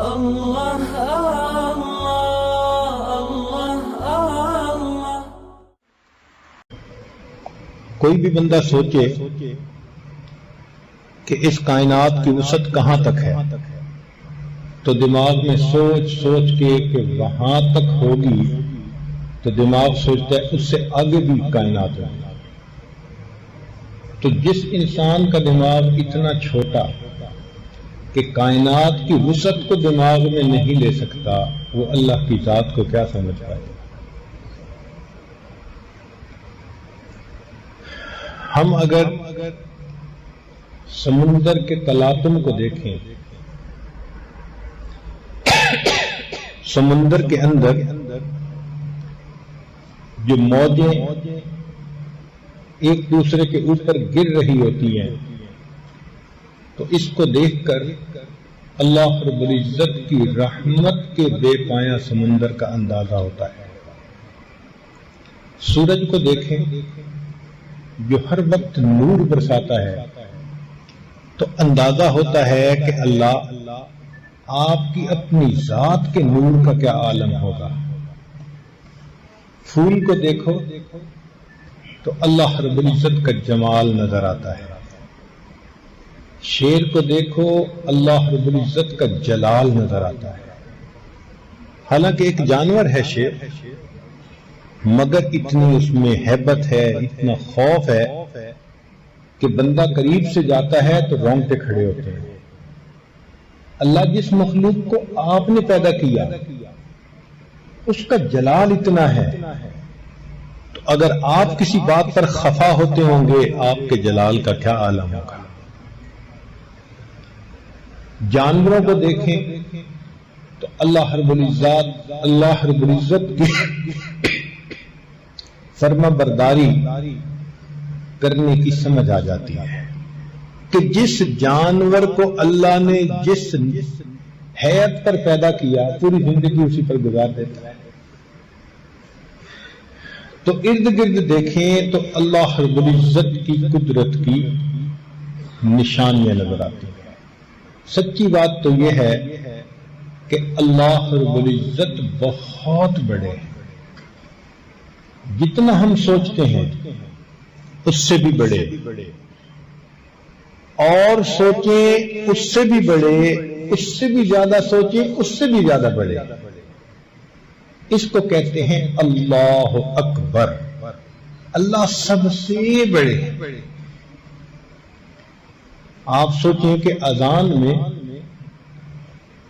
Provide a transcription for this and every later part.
اللہ اللہ اللہ اللہ۔ کوئی بھی بندہ سوچے کہ اس کائنات کی وسعت کہاں تک ہے تو دماغ میں سوچ سوچ کے کہ وہاں تک ہوگی تو دماغ سوچتا ہے اس سے آگے بھی کائنات ہوگی۔ تو جس انسان کا دماغ اتنا چھوٹا کہ کائنات کی وسعت کو دماغ میں نہیں لے سکتا، وہ اللہ کی ذات کو کیا سمجھ پائے؟ ہم اگر سمندر کے تلاطم کو دیکھیں، سمندر کے اندر جو موجیں ایک دوسرے کے اوپر گر رہی ہوتی ہیں، تو اس کو دیکھ کر اللہ رب العزت کی رحمت کے بے پایہ سمندر کا اندازہ ہوتا ہے۔ سورج کو دیکھیں جو ہر وقت نور برساتا ہے، تو اندازہ ہوتا ہے کہ اللہ آپ کی اپنی ذات کے نور کا کیا عالم ہوگا۔ پھول کو دیکھو تو اللہ رب العزت کا جمال نظر آتا ہے، شیر کو دیکھو اللہ رب العزت کا جلال نظر آتا ہے۔ حالانکہ ایک جانور ہے شیر، مگر اتنی اس میں ہیبت ہے، اتنا خوف ہے کہ بندہ قریب سے جاتا ہے تو رونگٹے کھڑے ہوتے ہیں۔ اللہ جس مخلوق کو آپ نے پیدا کیا اس کا جلال اتنا ہے، تو اگر آپ کسی بات پر خفا ہوتے ہوں گے آپ کے جلال کا کیا عالم ہوگا۔ جانوروں کو دیکھیں تو اللہ رب العزت کی فرما برداری کرنے کی سمجھ آ جاتی ہے کہ جس جانور کو اللہ نے جس حیات پر پیدا کیا پوری زندگی اسی پر گزار دیتا ہے۔ تو ارد گرد دیکھیں تو اللہ رب العزت کی قدرت کی نشانیاں نظر آتی ہیں۔ سچی بات تو یہ ہے کہ اللہ رب العزت بہت بڑے ہیں، جتنا ہم سوچتے ہیں اس سے بھی بڑے، اور سوچیں اس سے بھی بڑے، اس سے بھی زیادہ سوچیں اس سے بھی زیادہ بڑے۔ اس کو کہتے ہیں اللہ اکبر، اللہ سب سے بڑے۔ آپ سوچیں کہ اذان میں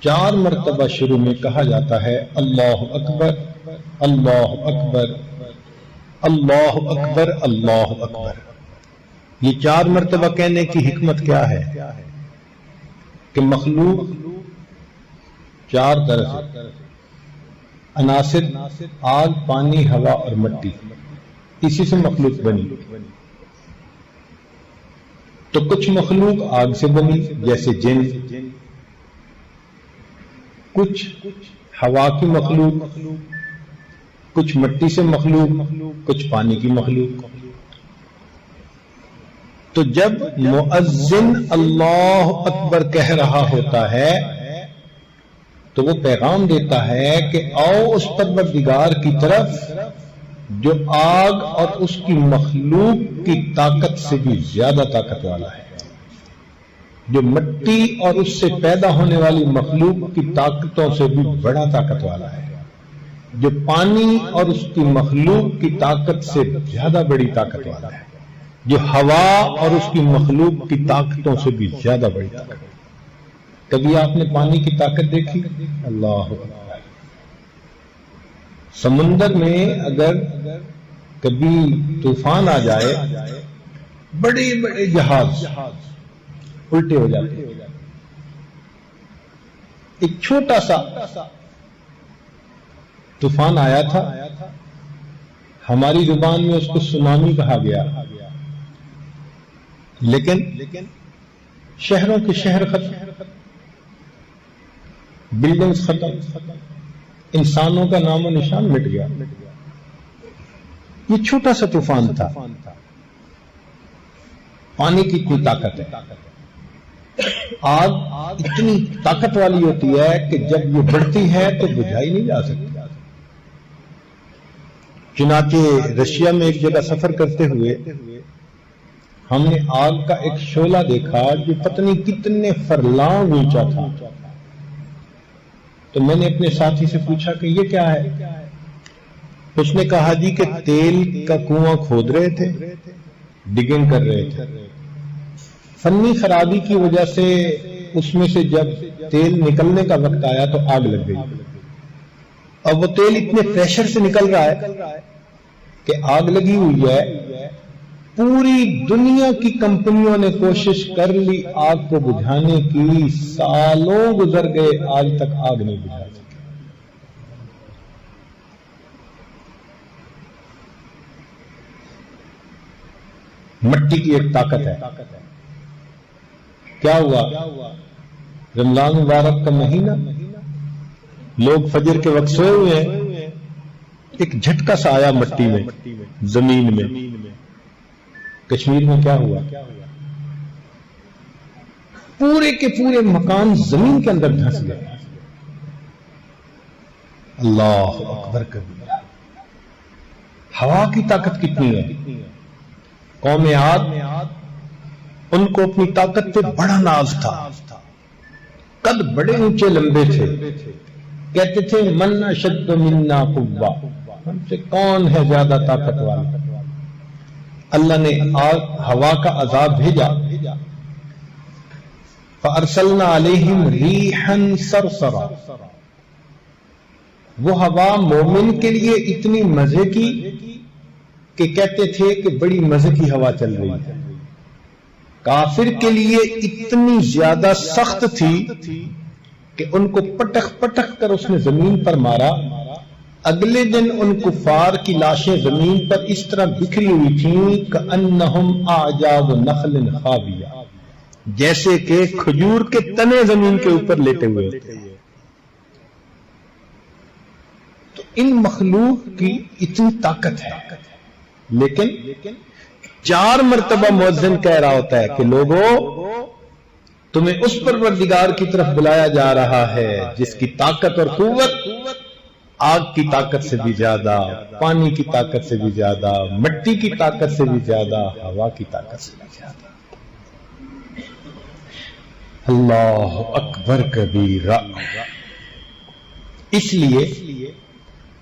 4 مرتبہ شروع میں کہا جاتا ہے اللہ اکبر اللہ اکبر اللہ اکبر اللہ اکبر۔ یہ 4 مرتبہ کہنے کی حکمت کیا ہے کہ مخلوق 4 طرح سے عناصر آگ، پانی، ہوا اور مٹی، اسی سے مخلوق بنی۔ تو کچھ مخلوق آگ سے بنی جیسے جن، کچھ ہوا کی مخلوق، کچھ مٹی سے مخلوق، کچھ پانی کی مخلوق۔ تو جب مؤذن اللہ اکبر کہہ رہا ہوتا ہے تو وہ پیغام دیتا ہے کہ آؤ اس پروردگار کی طرف جو آگ اور اس کی مخلوق کی طاقت سے بھی زیادہ طاقت والا ہے، جو مٹی اور اس سے پیدا ہونے والی مخلوق کی طاقتوں سے بھی بڑا طاقت والا ہے، جو پانی اور اس کی مخلوق کی طاقت سے زیادہ بڑی طاقت والا ہے، جو ہوا اور اس کی مخلوق کی طاقتوں سے بھی زیادہ بڑی طاقت۔ کبھی آپ نے پانی کی طاقت دیکھی؟ اللہ اکبر۔ سمندر میں اگر کبھی طوفان آ جائے، بڑے بڑے جہاز الٹے ہو جاتے ہیں۔ ایک چھوٹا سا طوفان آیا تھا، ہماری زبان میں اس کو سونامی کہا گیا، لیکن شہروں کے شہر ختم، بلڈنگز ختم، انسانوں کا نام و نشان مٹ گیا۔ یہ چھوٹا سا طوفان تھا۔ پانی کی اتنی طاقت ہے آگ اتنی طاقت والی ہوتی ہے کہ جب یہ بڑھتی ہے تو بجھائی نہیں جا سکتی. چنانچہ رشیا میں ایک جگہ سفر کرتے ہوئے ہم نے آگ کا ایک شعلہ دیکھا جو پتہ نہیں کتنے فرلانگ اونچا تھا. تو میں نے اپنے ساتھی سے پوچھا کہ یہ کیا ہے؟ اس نے کہا جی کہ تیل کا کنواں کھود رہے تھے، ڈگنگ کر رہے تھے. فنی خرابی کی وجہ سے اس میں سے جب تیل نکلنے کا وقت آیا تو آگ لگ گئی. اب وہ تیل اتنے پریشر سے نکل رہا ہے کہ آگ لگی ہوئی ہے. پوری دنیا کی کمپنیوں نے کوشش کر لی آگ کو بجھانے کی، سالوں گزر گئے آج تک آگ نہیں بجھا سکی. مٹی کی ایک طاقت ہے. کیا ہوا؟ رمضان مبارک کا مہینہ، لوگ فجر کے وقت سوئے ہوئے ہیں، ایک جھٹکا سا آیا مٹی میں، زمین میں. کشمیر میں کیا ہوا؟ پورے کے پورے مکان زمین کے اندر دھنس گئے. اللہ اکبر کبیرہ. ہوا کی طاقت کتنی ہے. قوم عاد ان کو اپنی طاقت پہ بڑا ناز تھا. قد بڑے اونچے لمبے تھے. کہتے تھے من اشد منا قوہ، ہم سے کون ہے زیادہ طاقت والا. اللہ نے ہوا کا عذاب بھیجا. فارسلنا علیہم ریحا صرصرا. وہ ہوا مومن کے لیے اتنی مزے کی کہ کہتے تھے کہ بڑی مزے کی ہوا چل رہی ہے. کافر کے لیے اتنی زیادہ سخت تھی کہ ان کو پٹک پٹک کر اس نے زمین پر مارا. اگلے دن ان کفار کی لاشیں زمین پر اس طرح بکھری ہوئی تھیں کأنہم اعجاز نخل خاویہ، جیسے کہ کھجور کے تنے زمین کے اوپر لیٹے ہوئے ہوتے. تو ان مخلوق کی اتنی طاقت ہے، لیکن 4 مرتبہ مؤذن کہہ رہا ہوتا ہے کہ لوگوں تمہیں اس پروردگار کی طرف بلایا جا رہا ہے جس کی طاقت اور قوت آگ کی طاقت سے بھی زیادہ، پانی کی طاقت سے بھی زیادہ، مٹی کی طاقت سے بھی زیادہ، ہوا کی طاقت سے بھی زیادہ. اللہ اکبر کبیرہ. اس لیے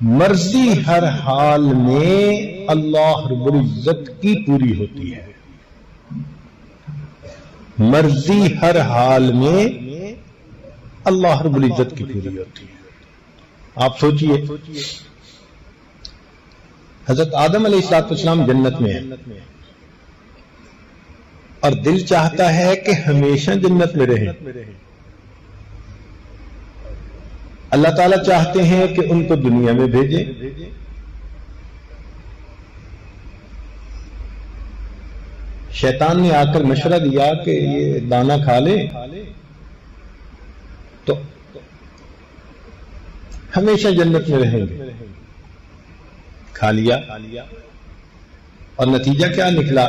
مرضی ہر حال میں اللہ رب العزت کی پوری ہوتی ہے. مرضی ہر حال میں اللہ رب العزت کی پوری ہوتی ہے. آپ سوچئے حضرت آدم علیہ السلام جنت میں ہیں اور دل چاہتا ہے کہ ہمیشہ جنت میں رہیں. اللہ تعالیٰ چاہتے ہیں کہ ان کو دنیا میں بھیجیں. شیطان نے آ کر مشورہ دیا کہ یہ دانا کھا لے تو ہمیشہ جنت میں رہیں گے. کھا لیا اور نتیجہ کیا نکلا؟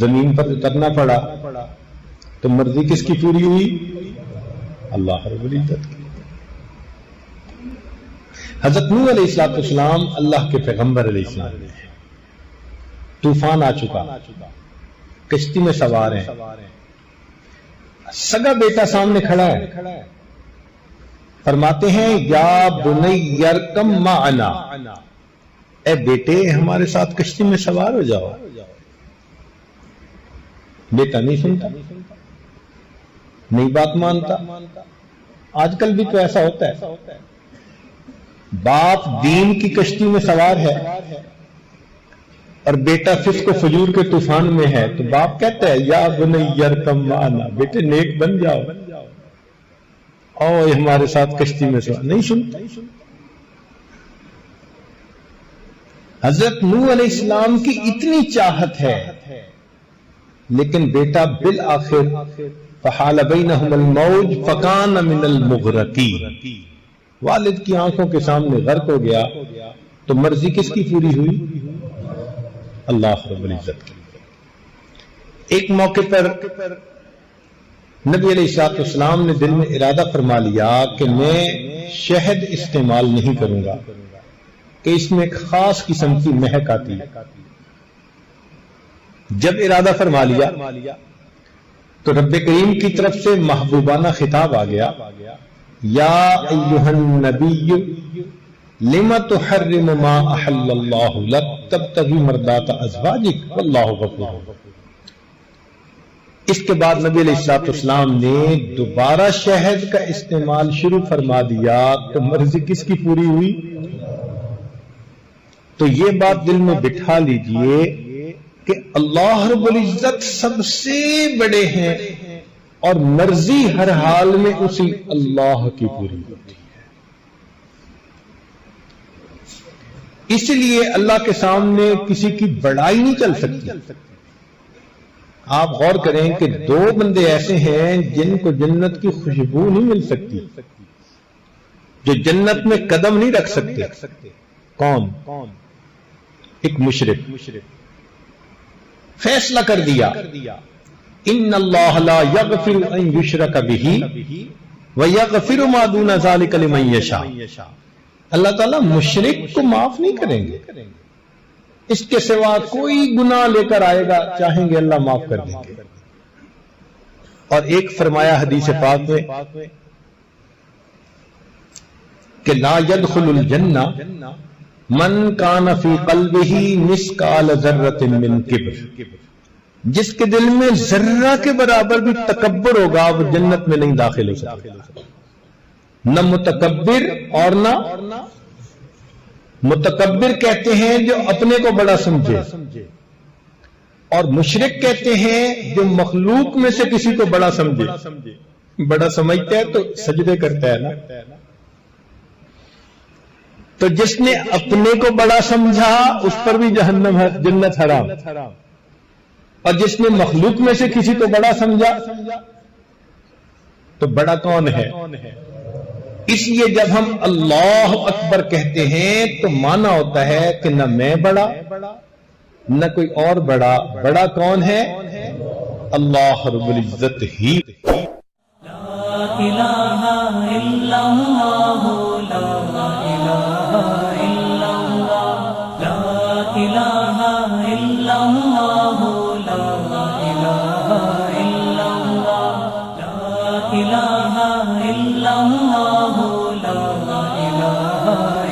زمین پر اترنا پڑا. تو مرضی کس کی پوری ہوئی؟ اللہ رب العزت کی. حضرت نوح علیہ السلام اللہ کے پیغمبر علیہ السلام، طوفان آ چکا، کشتی میں سوار ہیں، سگا بیٹا سامنے کھڑا ہے. فرماتے ہیں یا بنی ارکم معنا، اے بیٹے ہمارے ساتھ کشتی میں سوار ہو جاؤ. بیٹا نہیں سنتا، نہیں بات مانتا. آج کل بھی تو ایسا ہوتا ہے. باپ دین کی کشتی میں سوار ہے اور بیٹا فسق و فجور کے طوفان میں ہے تو باپ کہتا ہے یا بنی ارکم معنا، بیٹے نیک بن جاؤ، اور ہمارے ساتھ کشتی میں سوار. نہیں سنتا. حضرت نوح علیہ السلام کی اتنی چاہت ہے لیکن بیٹا بالآخر فحال بینہم الموج فکان من المغرقین، والد کی آنکھوں کے سامنے غرق ہو گیا. تو مرضی کس کی پوری ہوئی؟ اللہ رب العزت کی. ایک موقع پر نبی علیہ الصلوۃ والسلام نے دل میں ارادہ فرما لیا کہ میں شہد استعمال نہیں کروں گا کہ اس میں ایک خاص قسم کی مہک آتی ہے. جب ارادہ فرما لیا تو رب کریم کی طرف سے محبوبانہ خطاب آ گیا، یا ایھا النبی لم تحرم ما احل اللہ لک تبتغی مرضات ازواجک واللہ غفور. اس کے بعد نبی علیہ الصلوۃ والسلام نے دوبارہ شہد کا استعمال شروع فرما دیا تو مرضی کس کی پوری ہوئی؟ تو یہ بات دل میں بٹھا لیجئے کہ اللہ رب العزت سب سے بڑے ہیں اور مرضی ہر حال میں اسی اللہ کی پوری ہوتی ہے. اس لیے اللہ کے سامنے کسی کی بڑائی نہیں چل سکتی. آپ غور کریں کہ دو بندے ایسے ہیں جن کو جنت کی خوشبو نہیں مل سکتی، جو جنت میں قدم نہیں رکھ سکتے. کون؟ ایک مشرک. فیصلہ کر دیا ان اللہ لا یغفر ان یشرک بہ ویغفر ما دون ذلک لمن یشاء. اللہ تعالیٰ مشرک کو معاف نہیں کریں گے، اس کے سوا کوئی گناہ لے کر آئے گا چاہیں گے اللہ معاف کر دیں گے. اور ایک فرمایا حدیث پاک میں کہ لا يدخل الجنہ من کان فی قلبہ مثقال ذرۃ من کبر. جس کے دل میں ذرہ کے برابر بھی تکبر ہوگا وہ جنت میں نہیں داخل ہو سکتا. نہ متکبر اور نہ متکبر کہتے ہیں جو اپنے کو بڑا سمجھے، اور مشرک کہتے ہیں جو مخلوق میں سے کسی کو بڑا سمجھے. بڑا سمجھتا ہے تو سجدے کرتا ہے نا. تو جس نے اپنے کو بڑا سمجھا اس پر بھی جہنم ہے، جنت حرام. اور جس نے مخلوق میں سے کسی کو بڑا سمجھا تو بڑا کون ہے؟ اس لیے جب ہم اللہ اکبر کہتے ہیں تو معنی ہوتا ہے کہ نہ میں بڑا نہ کوئی اور بڑا. بڑا کون ہے؟ اللہ رب العزت ہی. لا الہ الا اللہ، لا الہ الا اللہ، لا الہ الا اللہ، لا الہ الا اللہ، لا الہ الا اللہ، لا الہ